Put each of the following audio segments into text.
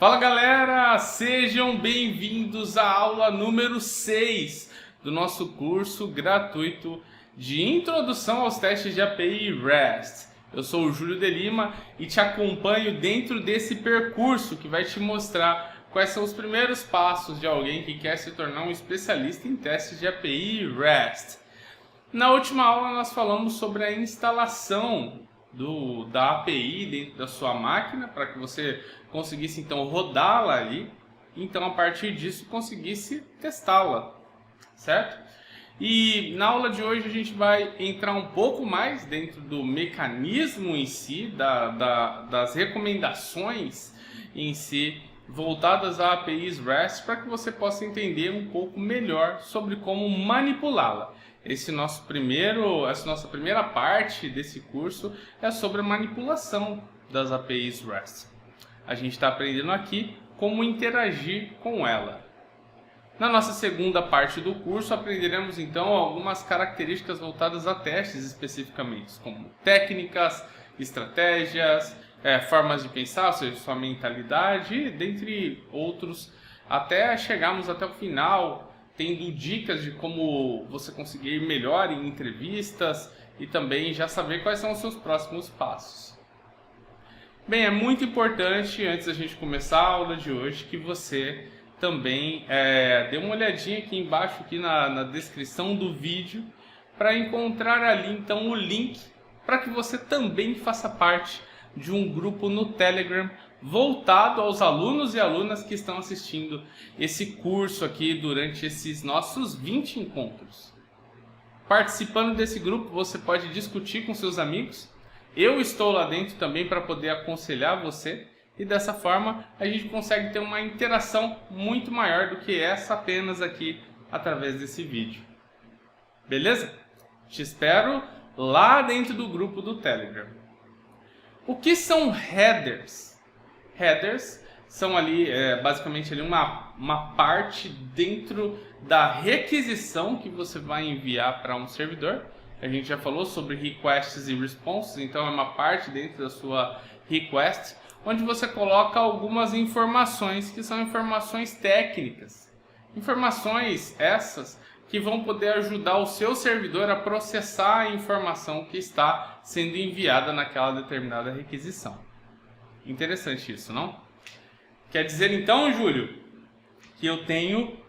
Fala galera, sejam bem-vindos à aula número 6 do nosso curso gratuito de Introdução aos Testes de API REST. Eu sou o Júlio de Lima e te acompanho dentro desse percurso que vai te mostrar quais são os primeiros passos de alguém que quer se tornar um especialista em testes de API REST. Na última aula nós falamos sobre a instalação da API dentro da sua máquina para que você conseguisse então rodá-la ali, então a partir disso conseguisse testá-la, certo? E na aula de hoje a gente vai entrar um pouco mais dentro do mecanismo em si, das recomendações em si voltadas a APIs REST, para que você possa entender um pouco melhor sobre como manipulá-la. Essa nossa primeira parte desse curso é sobre a manipulação das APIs REST. A gente está aprendendo aqui como interagir com ela. Na nossa segunda parte do curso, aprenderemos então algumas características voltadas a testes especificamente, como técnicas, estratégias, formas de pensar, ou seja, sua mentalidade, dentre outros, até chegarmos até o final, tendo dicas de como você conseguir ir melhor em entrevistas e também já saber quais são os seus próximos passos. Bem, é muito importante, antes da gente começar a aula de hoje, que você também dê uma olhadinha aqui embaixo, aqui na descrição do vídeo, para encontrar ali então o link para que você também faça parte de um grupo no Telegram voltado aos alunos e alunas que estão assistindo esse curso aqui durante esses nossos 20 encontros. Participando desse grupo, você pode discutir com seus amigos. Eu estou lá dentro também para poder aconselhar você. E dessa forma, a gente consegue ter uma interação muito maior do que essa apenas aqui através desse vídeo. Beleza? Te espero lá dentro do grupo do Telegram. O que são headers? Headers são ali, basicamente ali uma parte dentro da requisição que você vai enviar para um servidor. A gente já falou sobre requests e responses, então é uma parte dentro da sua request, onde você coloca algumas informações que são informações técnicas. Informações essas que vão poder ajudar o seu servidor a processar a informação que está sendo enviada naquela determinada requisição. Interessante isso, não? Quer dizer então, Júlio, que eu tenho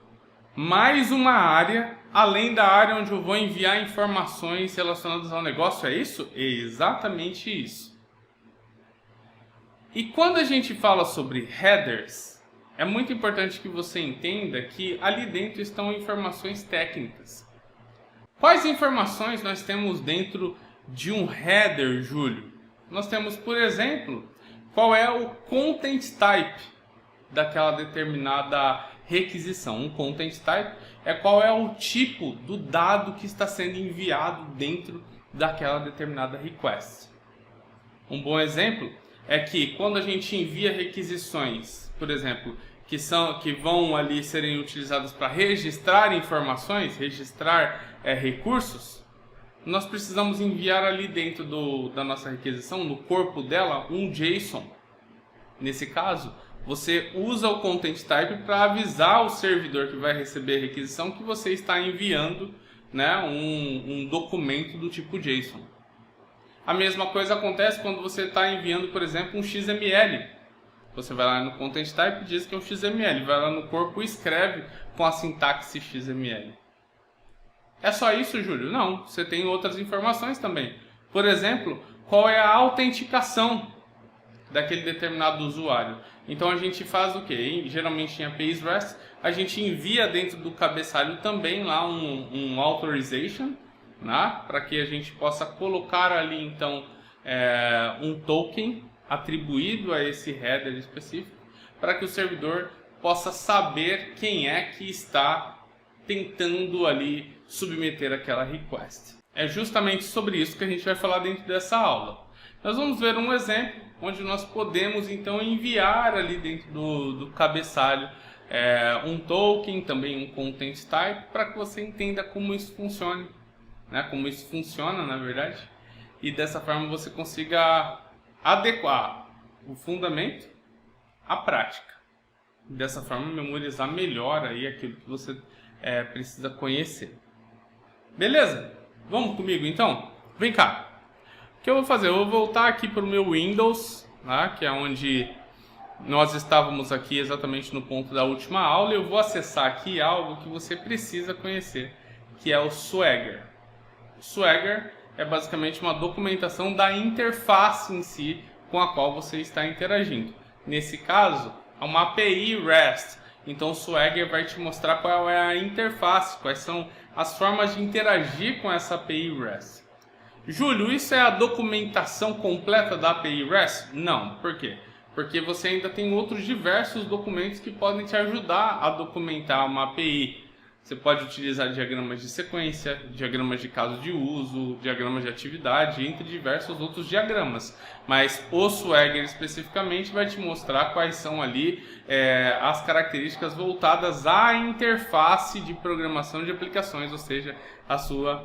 mais uma área, além da área onde eu vou enviar informações relacionadas ao negócio, é isso? É exatamente isso. E quando a gente fala sobre headers, é muito importante que você entenda que ali dentro estão informações técnicas. Quais informações nós temos dentro de um header, Júlio? Nós temos, por exemplo, qual é o content type daquela determinada requisição. Um content type é qual é o tipo do dado que está sendo enviado dentro daquela determinada request. Um bom exemplo é que quando a gente envia requisições, por exemplo, que vão ali serem utilizadas para registrar informações, registrar recursos, nós precisamos enviar ali dentro da nossa requisição, no corpo dela, um JSON. Nesse caso, você usa o content type para avisar o servidor que vai receber a requisição que você está enviando, né, um documento do tipo JSON. A mesma coisa acontece quando você está enviando, por exemplo, um XML. Você vai lá no content type e diz que é um XML. Vai lá no corpo e escreve com a sintaxe XML. É só isso, Júlio? Não, você tem outras informações também. Por exemplo, qual é a autenticação daquele determinado usuário. Então a gente faz o quê? Geralmente em APIs REST, a gente envia dentro do cabeçalho também lá um authorization, né? Para que a gente possa colocar ali então um token atribuído a esse header específico, para que o servidor possa saber quem é que está tentando ali submeter aquela request. É justamente sobre isso que a gente vai falar dentro dessa aula. Nós vamos ver um exemplo onde nós podemos então enviar ali dentro do cabeçalho um token, também um content type, para que você entenda como isso funciona, né? Como isso funciona na verdade, e dessa forma você consiga adequar o fundamento à prática. dessa forma memorizar melhor aí aquilo que você precisa conhecer. Beleza? Vamos comigo então? Vem cá. O que eu vou fazer? Eu vou voltar aqui para o meu Windows, tá? Que é onde nós estávamos aqui exatamente no ponto da última aula. Eu vou acessar aqui algo que você precisa conhecer, que é o Swagger. O Swagger é basicamente uma documentação da interface em si com a qual você está interagindo. Nesse caso, é uma API REST. Então o Swagger vai te mostrar qual é a interface, quais são as formas de interagir com essa API REST. Júlio, isso é a documentação completa da API REST? Não. Por quê? Porque você ainda tem outros diversos documentos que podem te ajudar a documentar uma API. Você pode utilizar diagramas de sequência, diagramas de caso de uso, diagramas de atividade, entre diversos outros diagramas. Mas o Swagger especificamente vai te mostrar quais são ali as características voltadas à interface de programação de aplicações, ou seja, a sua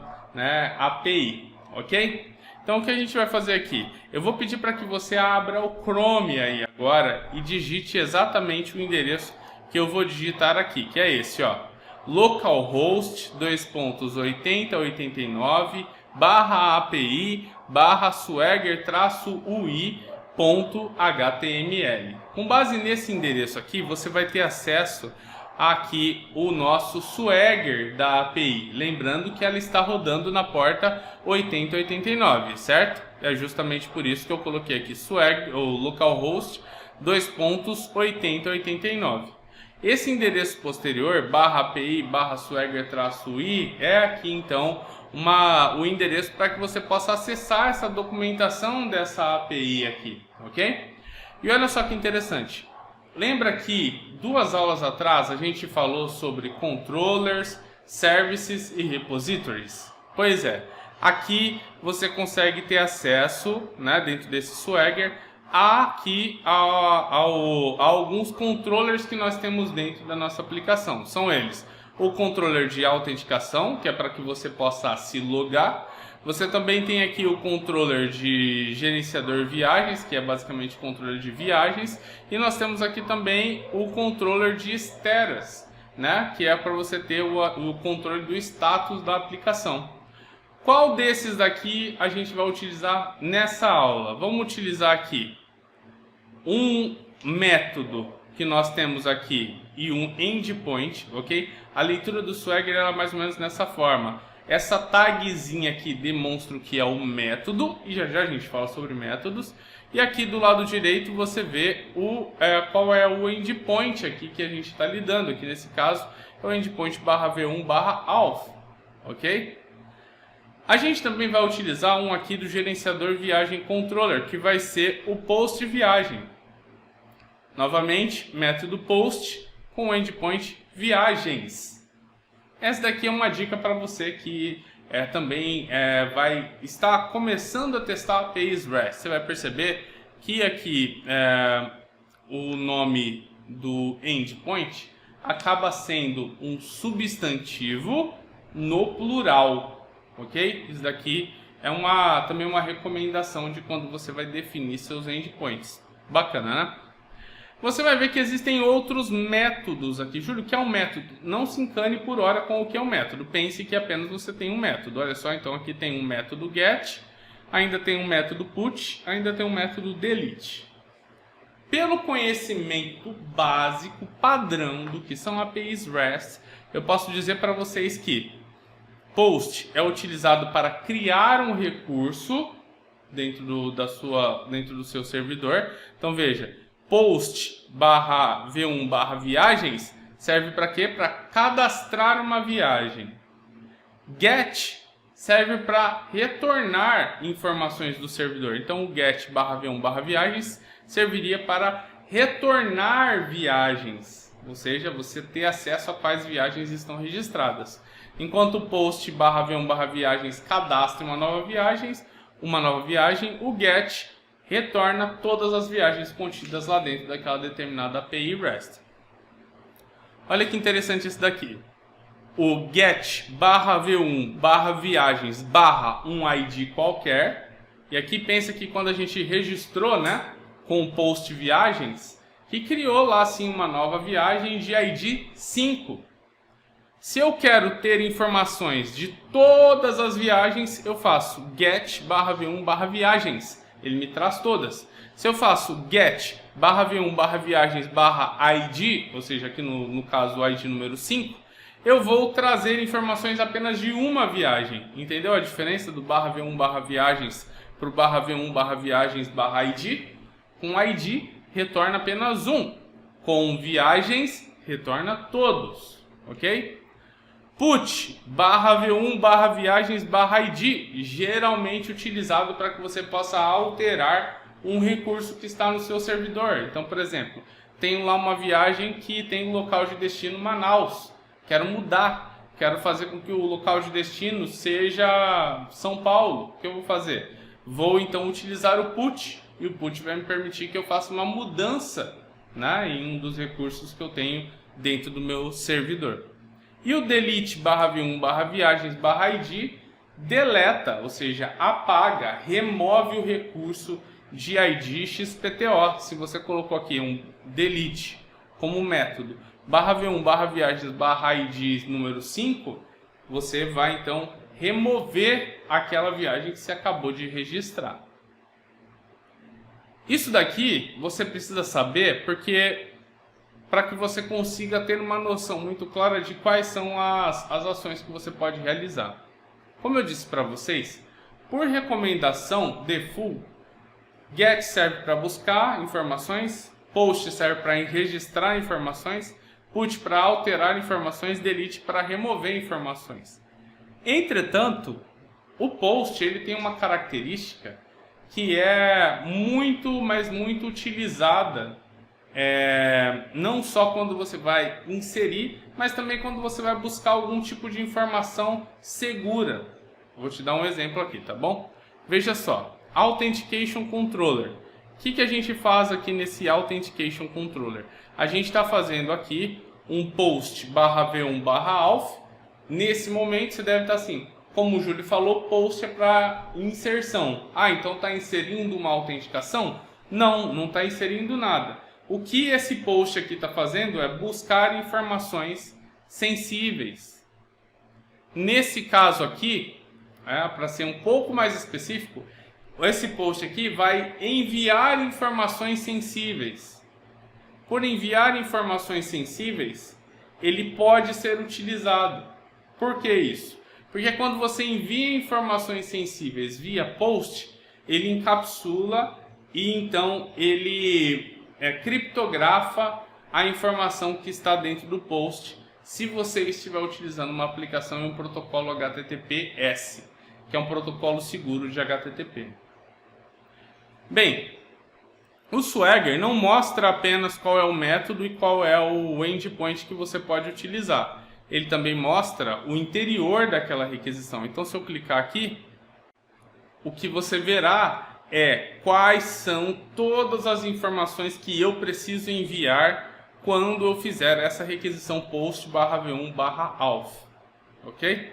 API, ok? Então o que a gente vai fazer aqui? Eu vou pedir para que você abra o Chrome aí agora e digite exatamente o endereço que eu vou digitar aqui, que é esse, ó. Localhost 2.89/API/swagger-ui.html. Com base nesse endereço aqui, você vai ter acesso aqui o nosso Swagger da API. Lembrando que ela está rodando na porta 8089, certo? É justamente por isso que eu coloquei aqui Swagger ou Localhost 2.8089. Esse endereço posterior, /API/swagger-ui, é aqui então o endereço para que você possa acessar essa documentação dessa API aqui, ok? E olha só que interessante. Lembra que 2 aulas atrás a gente falou sobre controllers, services e repositories? Pois é, aqui você consegue ter acesso, dentro desse Swagger, a alguns controllers que nós temos dentro da nossa aplicação. São eles: o controller de autenticação, que é para que você possa se logar. Você também tem aqui o controller de gerenciador viagens, que é basicamente o controller de viagens. E nós temos aqui também o controller de status, que é para você ter o controle do status da aplicação. Qual desses daqui a gente vai utilizar nessa aula? Vamos utilizar aqui um método que nós temos aqui e um endpoint, ok? A leitura do Swagger é mais ou menos nessa forma. Essa tagzinha aqui demonstra o que é o método, e já já a gente fala sobre métodos. E aqui do lado direito você vê qual é o endpoint aqui que a gente está lidando. Aqui nesse caso é o endpoint /v1/auth, ok? A gente também vai utilizar um aqui do gerenciador viagem controller, que vai ser o post viagem. Novamente, método post com o endpoint viagens. Essa daqui é uma dica para você que também vai estar começando a testar APIs REST. Você vai perceber que aqui o nome do endpoint acaba sendo um substantivo no plural, ok? Isso daqui é também uma recomendação de quando você vai definir seus endpoints. Bacana, né? Você vai ver que existem outros métodos aqui. Júlio, o que é um método? Não se encane por hora com o que é um método. Pense que apenas você tem um método. Olha só, então aqui tem um método get, ainda tem um método put, ainda tem um método delete. Pelo conhecimento básico, padrão do que são APIs REST, eu posso dizer para vocês que post é utilizado para criar um recurso dentro do seu servidor. Então veja, post/v1/viagens serve para quê? Para cadastrar uma viagem. Get serve para retornar informações do servidor. Então o get/v1/viagens serviria para retornar viagens, ou seja, você ter acesso a quais viagens estão registradas. Enquanto o post/v1/viagens cadastra uma nova viagem, o get retorna todas as viagens contidas lá dentro daquela determinada API REST. Olha que interessante isso daqui. O get/v1/viagens /um ID qualquer. E aqui pensa que quando a gente registrou, com o post viagens, que criou lá sim uma nova viagem de ID 5. Se eu quero ter informações de todas as viagens, eu faço get /v1/viagens. Ele me traz todas. Se eu faço get /v1/viagens/id, ou seja, aqui no caso o ID número 5, eu vou trazer informações apenas de uma viagem. Entendeu a diferença do /v1/viagens para o /v1/viagens/id? Com ID retorna apenas um. Com viagens retorna todos. Ok? Put /v1/viagens/id, geralmente utilizado para que você possa alterar um recurso que está no seu servidor. Então, por exemplo, tenho lá uma viagem que tem o local de destino Manaus. Quero mudar, quero fazer com que o local de destino seja São Paulo. O que eu vou fazer? Vou então utilizar o put, e o put vai me permitir que eu faça uma mudança, né, em um dos recursos que eu tenho dentro do meu servidor. E o delete /v1/viagens/id deleta, ou seja, apaga, remove o recurso de ID XPTO. Se você colocou aqui um delete como método /v1/viagens/id número 5, você vai então remover aquela viagem que você acabou de registrar. Isso daqui você precisa saber porque para que você consiga ter uma noção muito clara de quais são as ações que você pode realizar. Como eu disse para vocês, por recomendação default, get serve para buscar informações, post serve para registrar informações, put para alterar informações, delete para remover informações. Entretanto, o post ele tem uma característica que é muito, mas muito utilizada, não só quando você vai inserir, mas também quando você vai buscar algum tipo de informação segura. Vou te dar um exemplo aqui, tá bom? Veja só, Authentication Controller. O que a gente faz aqui nesse Authentication Controller? A gente está fazendo aqui um post /v1/auth. Nesse momento você deve estar assim, como o Júlio falou, post é para inserção. Então está inserindo uma autenticação? Não, não está inserindo nada. O que esse post aqui está fazendo é buscar informações sensíveis. Nesse caso aqui, para ser um pouco mais específico, esse post aqui vai enviar informações sensíveis. Por enviar informações sensíveis, ele pode ser utilizado. Por que isso? Porque quando você envia informações sensíveis via post, ele encapsula e então ele criptografa a informação que está dentro do post, se você estiver utilizando uma aplicação e um protocolo HTTPS, que é um protocolo seguro de HTTP. Bem, o Swagger não mostra apenas qual é o método e qual é o endpoint que você pode utilizar. Ele também mostra o interior daquela requisição. Então, se eu clicar aqui, o que você verá é quais são todas as informações que eu preciso enviar quando eu fizer essa requisição post /v1/auth. Ok?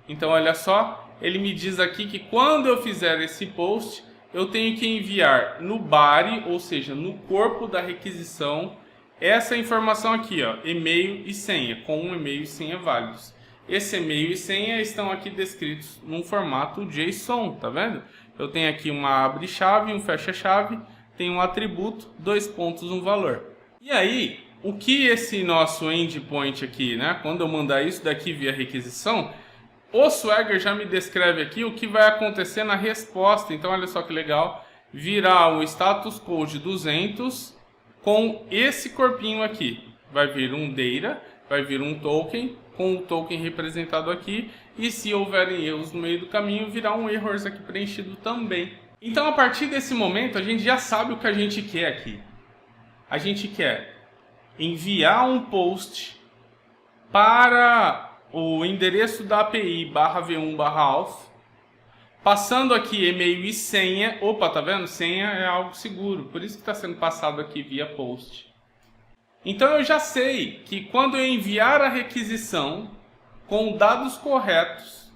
Então, olha só, ele me diz aqui que quando eu fizer esse post, eu tenho que enviar no body, ou seja, no corpo da requisição, essa informação aqui, ó, e-mail e senha, com um e-mail e senha válidos. Esse e-mail e senha estão aqui descritos num formato JSON, tá vendo? Eu tenho aqui uma abre-chave, um fecha-chave, tem um atributo, 2 pontos, um valor. E aí, o que esse nosso endpoint aqui, né? Quando eu mandar isso daqui via requisição, o Swagger já me descreve aqui o que vai acontecer na resposta. Então, olha só que legal, virá o status code 200 com esse corpinho aqui. Vai vir um data, vai vir um token, com o token representado aqui, e se houverem erros no meio do caminho, virá um errors aqui preenchido também. Então, a partir desse momento, a gente já sabe o que a gente quer aqui. A gente quer enviar um post para o endereço da API /v1/auth, passando aqui e-mail e senha. Opa, tá vendo? Senha é algo seguro, por isso que está sendo passado aqui via post. Então eu já sei que quando eu enviar a requisição com dados corretos,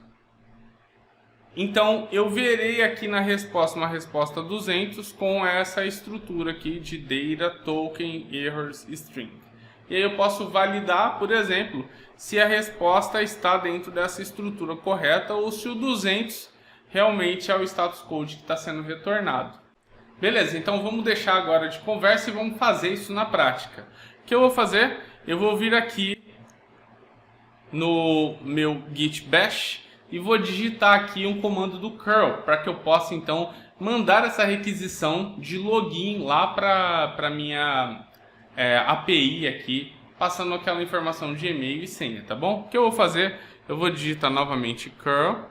Então eu verei aqui na resposta uma resposta 200 com essa estrutura aqui de data token errors string. E aí eu posso validar, por exemplo, se a resposta está dentro dessa estrutura correta ou se o 200 realmente é o status code que está sendo retornado. Beleza, então vamos deixar agora de conversa e vamos fazer isso na prática. O que eu vou fazer? Eu vou vir aqui no meu git bash e vou digitar aqui um comando do curl para que eu possa então mandar essa requisição de login lá para a minha API aqui, passando aquela informação de e-mail e senha, tá bom? O que eu vou fazer? Eu vou digitar novamente curl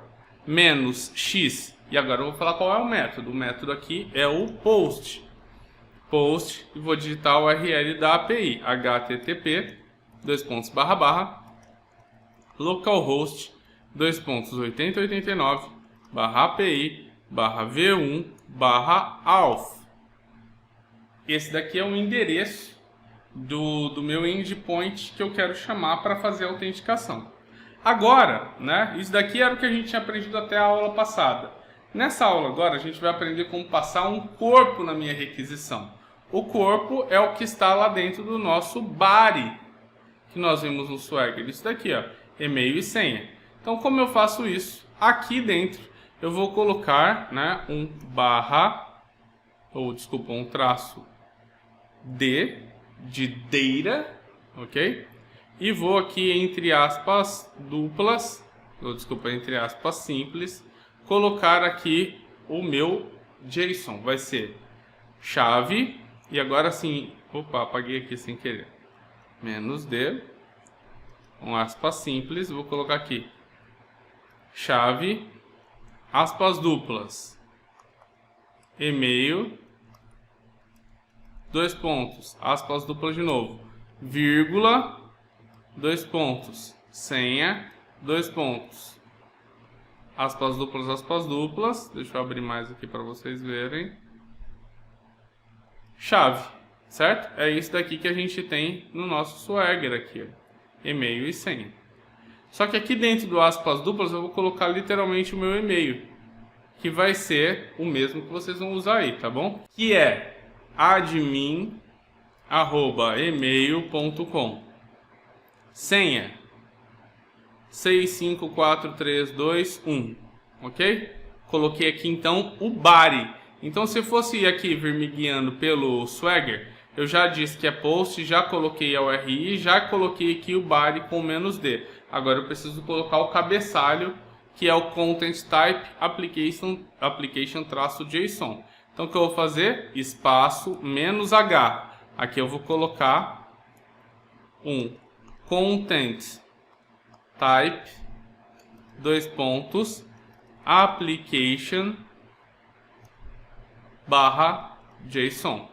-x e agora eu vou falar qual é o método. O método aqui é o post. Post e vou digitar o URL da API, http localhost 2.8089/API/v1/auth. Esse daqui é o endereço do meu endpoint que eu quero chamar para fazer a autenticação. Agora, né, isso daqui era o que a gente tinha aprendido até a aula passada. Nessa aula agora a gente vai aprender como passar um corpo na minha requisição. O corpo é o que está lá dentro do nosso body, que nós vimos no Swagger. Isso daqui, ó, e-mail e senha. Então, como eu faço isso? Aqui dentro eu vou colocar, né, um traço D de data, ok? E vou aqui entre aspas duplas, entre aspas simples, colocar aqui o meu JSON. Vai ser chave, e agora sim, opa, apaguei aqui sem querer, -d, com aspas simples, vou colocar aqui chave, aspas duplas, e-mail, dois pontos, aspas duplas de novo, vírgula, dois pontos, senha, dois pontos, aspas duplas, deixa eu abrir mais aqui para vocês verem, chave, certo? É isso daqui que a gente tem no nosso Swagger aqui, ó, e-mail e senha. Só que aqui dentro do aspas duplas eu vou colocar literalmente o meu e-mail, que vai ser o mesmo que vocês vão usar aí, tá bom? Que é admin@email.com. Senha 654321, ok? Coloquei aqui então o body. Então se eu fosse aqui vir me guiando pelo Swagger, eu já disse que é post, já coloquei a URI, já coloquei aqui o body com -d. Agora eu preciso colocar o cabeçalho, que é o content type application-json. Então o que eu vou fazer? Espaço -h. Aqui eu vou colocar um content type, dois pontos, application/json.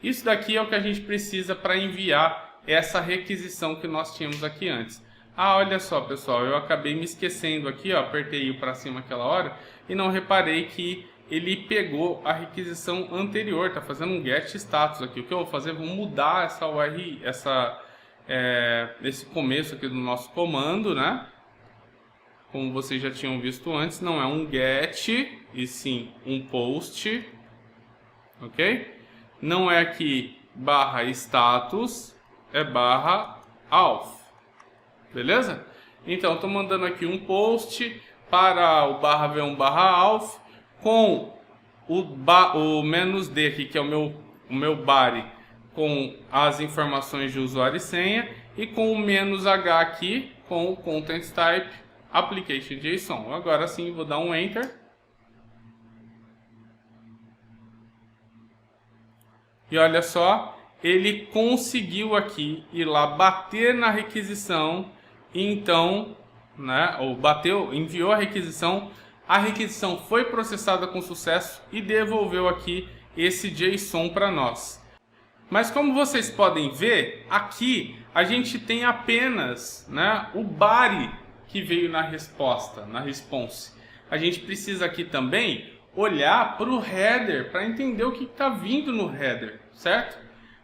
Isso daqui é o que a gente precisa para enviar essa requisição que nós tínhamos aqui antes. Ah, olha só, pessoal, eu acabei me esquecendo aqui, ó, apertei o para cima aquela hora e não reparei que ele pegou a requisição anterior, tá fazendo um get status aqui. O que eu vou fazer? Vou mudar essa URI, esse começo aqui do nosso comando, né? Como vocês já tinham visto antes, não é um get, e sim um post, ok? Não é aqui /status, é /auth, beleza? Então, estou mandando aqui um post para o /v1/auth com o -d aqui, que é o meu body, com as informações de usuário e senha, e com o -h aqui, com o content type application.json. Agora sim, vou dar um enter. E olha só, ele conseguiu aqui ir lá bater na requisição, e então, né, enviou a requisição foi processada com sucesso e devolveu aqui esse JSON para nós. Mas como vocês podem ver, aqui a gente tem apenas, né, o body que veio na resposta, na response. A gente precisa aqui também olhar para o header, para entender o que está vindo no header, certo?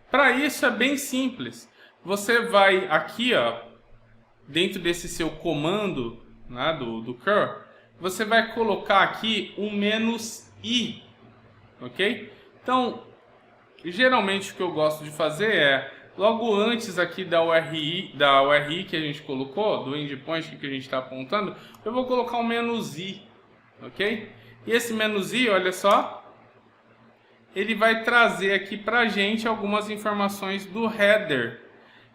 Para isso é bem simples. Você vai aqui, ó, dentro desse seu comando, né, do curl, você vai colocar aqui um "-i", ok? Então, geralmente o que eu gosto de fazer é, logo antes aqui da URI que a gente colocou, do endpoint que a gente está apontando, eu vou colocar um "-i", ok? E esse "-i", olha só, ele vai trazer aqui para a gente algumas informações do header.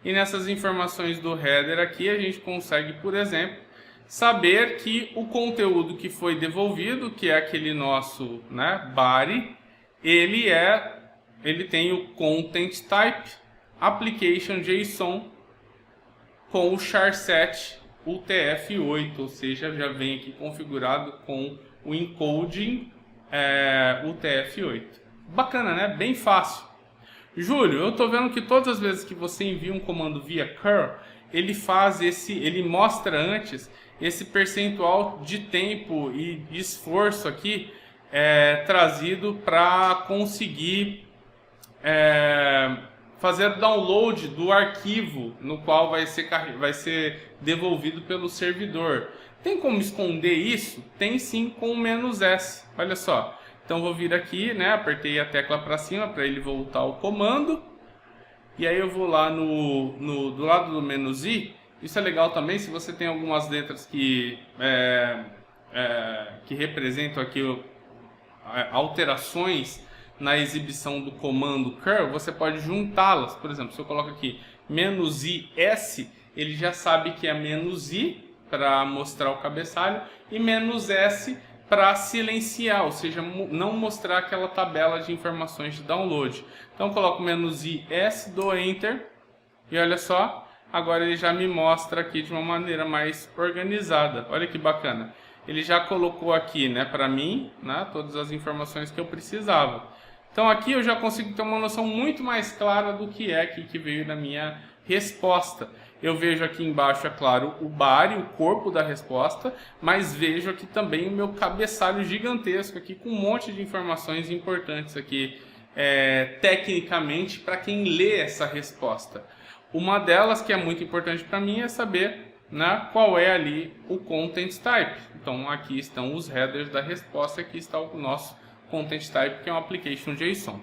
E nessas informações do header aqui, a gente consegue, por exemplo, saber que o conteúdo que foi devolvido, que é aquele nosso, né, body, ele tem o content type application JSON com o charset UTF-8, ou seja, já vem aqui configurado com o encoding UTF-8. Bacana, né? Bem fácil. Júlio, eu estou vendo que todas as vezes que você envia um comando via curl, ele mostra antes esse percentual de tempo e de esforço aqui trazido para conseguir fazer download do arquivo no qual vai ser devolvido pelo servidor. Tem como esconder isso? Tem sim, com o "-s. Olha só. Então vou vir aqui, né? Apertei a tecla para cima para ele voltar ao comando. E aí eu vou lá do lado do "-i". Isso é legal também se você tem algumas letras que representam aqui alterações na exibição do comando curl, você pode juntá-las. Por exemplo, se eu coloco aqui "-is", ele já sabe que é "-i" para mostrar o cabeçalho e "-s" para silenciar, ou seja, não mostrar aquela tabela de informações de download. Então eu coloco "-is", dou Enter e olha só, agora ele já me mostra aqui de uma maneira mais organizada. Olha que bacana. Ele já colocou aqui, né, para mim, né, todas as informações que eu precisava. Então aqui eu já consigo ter uma noção muito mais clara do que é que veio na minha resposta. Eu vejo aqui embaixo, é claro, o body, o corpo da resposta, mas vejo aqui também o meu cabeçalho gigantesco aqui com um monte de informações importantes aqui tecnicamente para quem lê essa resposta. Uma delas que é muito importante para mim é saber, né, qual é ali o content type. Então aqui estão os headers da resposta, aqui está o nosso content type, que é um application JSON.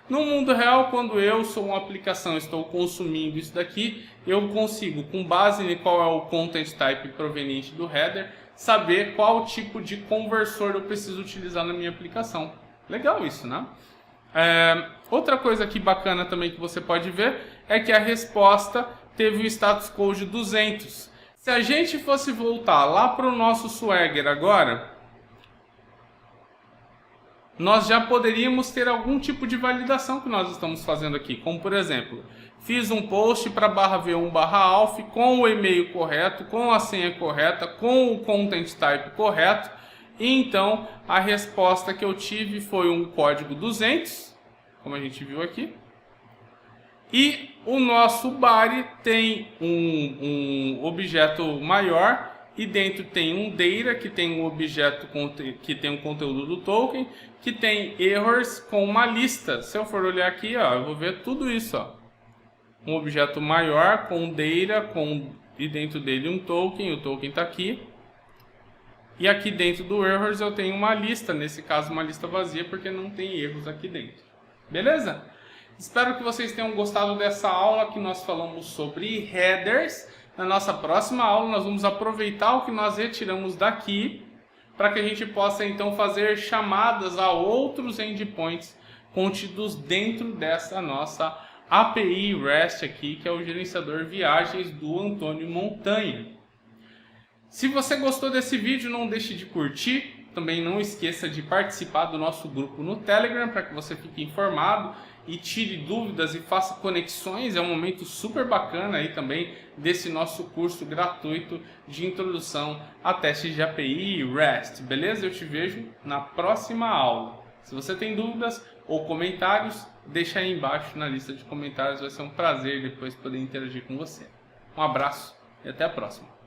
No mundo real, quando eu sou uma aplicação, estou consumindo isso daqui, eu consigo, com base em qual é o content type proveniente do header, saber qual tipo de conversor eu preciso utilizar na minha aplicação. Legal isso, né? Outra coisa aqui bacana também que você pode ver é que a resposta teve o status code 200. Se a gente fosse voltar lá para o nosso Swagger agora, nós já poderíamos ter algum tipo de validação que nós estamos fazendo aqui. Como, por exemplo, fiz um post para /v1/alf com o e-mail correto, com a senha correta, com o content type correto. E então, a resposta que eu tive foi um código 200, como a gente viu aqui. E o nosso body tem um objeto maior. E dentro tem um data, que tem um objeto que tem um conteúdo do token, que tem errors com uma lista. Se eu for olhar aqui, ó, eu vou ver tudo isso. Ó. Um objeto maior com data, e dentro dele um token, o token está aqui. E aqui dentro do errors eu tenho uma lista, nesse caso uma lista vazia, porque não tem erros aqui dentro. Beleza? Espero que vocês tenham gostado dessa aula que nós falamos sobre headers. Na nossa próxima aula nós vamos aproveitar o que nós retiramos daqui para que a gente possa então fazer chamadas a outros endpoints contidos dentro dessa nossa API REST aqui, que é o gerenciador viagens do Antônio Montanha. Se você gostou desse vídeo, não deixe de curtir. Também não esqueça de participar do nosso grupo no Telegram para que você fique informado e tire dúvidas e faça conexões. É um momento super bacana aí também desse nosso curso gratuito de introdução a testes de API e REST. Beleza? Eu te vejo na próxima aula. Se você tem dúvidas ou comentários, deixa aí embaixo na lista de comentários. Vai ser um prazer depois poder interagir com você. Um abraço e até a próxima.